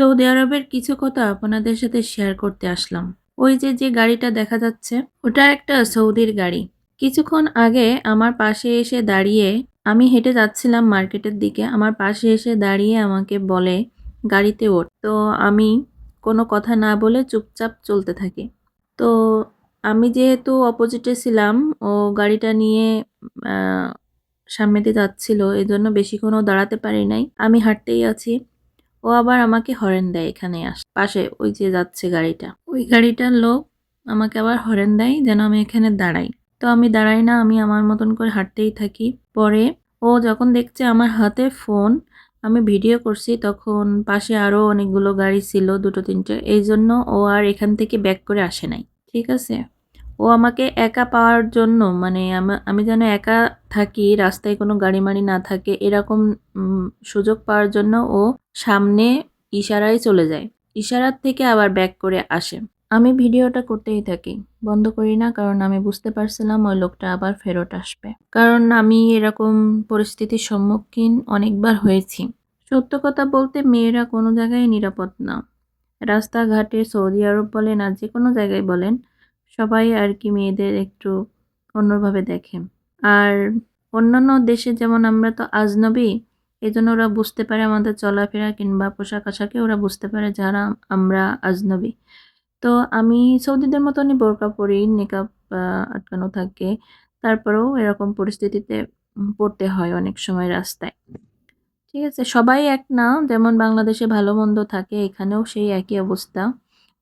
Saudi আরবের কিছু কথা আপনাদের সাথে শেয়ার করতে আসলাম। ওই যে গাড়িটা দেখা যাচ্ছে, ওটা একটা সৌদির গাড়ি। কিছুক্ষণ আগে আমার পাশে এসে দাঁড়িয়ে, আমি হেঁটে যাচ্ছিলাম মার্কেটের দিকে। আমার পাশে এসে দাঁড়িয়ে আমাকে বলে, গাড়িতে ওঠ। তো আমি কোনো কথা না বলে চুপচাপ চলতে থাকি। তো আমি যেহেতু অপোজিটে ছিলাম, ও গাড়িটা নিয়ে সামনে দিয়ে যাচ্ছিল, এজন্য বেশিক্ষণও দাঁড়াতে পারি নাই। আমি হাঁটতেই আছি। ও আবার আমাকে হরেন দেয়, এখানে পাশে ওই যে যাচ্ছে গাড়িটা, ওই গাড়িটার লোক আমাকে আবার হরেন দেয় যেন আমি এখানে দাঁড়াই। তো আমি দাঁড়াই না, আমি আমার মতন করে হাঁটতেই থাকি। পরে ও যখন দেখছে আমার হাতে ফোন, আমি ভিডিও করছি, তখন পাশে আরো অনেকগুলো গাড়ি ছিল, দুটো তিনটে, এই জন্য ও আর এখান থেকে ব্যাক করে আসে নাই। ঠিক আছে, ও আমাকে একা পাওয়ার জন্য, মানে আমি যেন একা থাকি, রাস্তায় কোনো গাড়ি মাড়ি না থাকে, এরকম সুযোগ পাওয়ার জন্য ও সামনে ইশারায় চলে যায়। ইশারার থেকে আবার ব্যাক করে আসে। আমি ভিডিওটা করতেই থাকি, বন্ধ করি না, কারণ আমি বুঝতে পারছিলাম ওই লোকটা আবার ফেরত আসবে। কারণ আমি এরকম পরিস্থিতির সম্মুখীন অনেকবার হয়েছি। সত্য কথা বলতে মেয়েরা কোনো জায়গায় নিরাপদ না। রাস্তাঘাটে, সৌদি আরব বলেন আর যে কোনো জায়গায় বলেন, সবাই আর কি মেয়েদের একটু অন্যভাবে দেখে। আর অন্যান্য দেশে যেমন আমরা তো আজনবী, এজন্য ওরা বুঝতে পারে আমাদের চলাফেরা কিংবা পোশাক আশাকে, ওরা বুঝতে পারে যারা আমরা আজনবী। তো আমি সৌদিদের মতনই বোরকা পরি, নিকাব আটকানো থাকে। তারপরেও এরকম পরিস্থিতিতে পড়তে হয় অনেক সময় রাস্তায়। ঠিক আছে, সবাই এক না, যেমন বাংলাদেশে ভালো মন্দ থাকে, এখানেও সেই একই অবস্থা।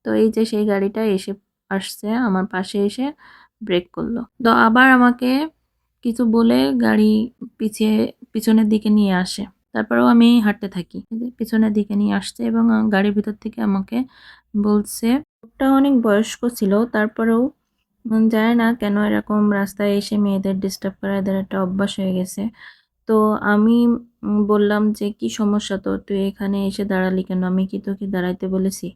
তো এই যে সেই গাড়িটা এসে আসছে আমার পাশে, এসে ব্রেক করলো। তো আবার আমাকে কিছু বলে গাড়ি পিছিয়ে পিছনের দিকে নিয়ে আসে। তারপরেও আমি হাঁটতে থাকি। এই যে পিছনের দিকে নিয়ে আসছে এবং গাড়ির ভিতর থেকে আমাকে বলছে, লোকটা অনেক বয়স্ক ছিল, তারপরেও জানে না কেন এরকম রাস্তায় এসে মেয়েদের ডিস্টার্ব করা এদের একটা অভ্যাস হয়ে গেছে। তো আমি বললাম যে, "কি সমস্যা তোর? তুই এখানে এসে দাঁড়ালি কেন? আমি কি তোকে দাঁড়াইতে বলেছি?"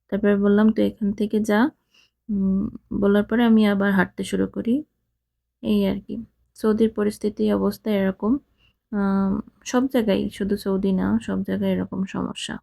তারপরে বললাম, "তুই এখান থেকে যা।" উম বলার পরে আমি আবার হাঁটতে শুরু করি। এই আরকি। সৌদির পরিস্থিতি অবস্থা এরকম। আ সব জায়গায়, শুধু সৌদি না, সব জায়গায় এরকম সমস্যা।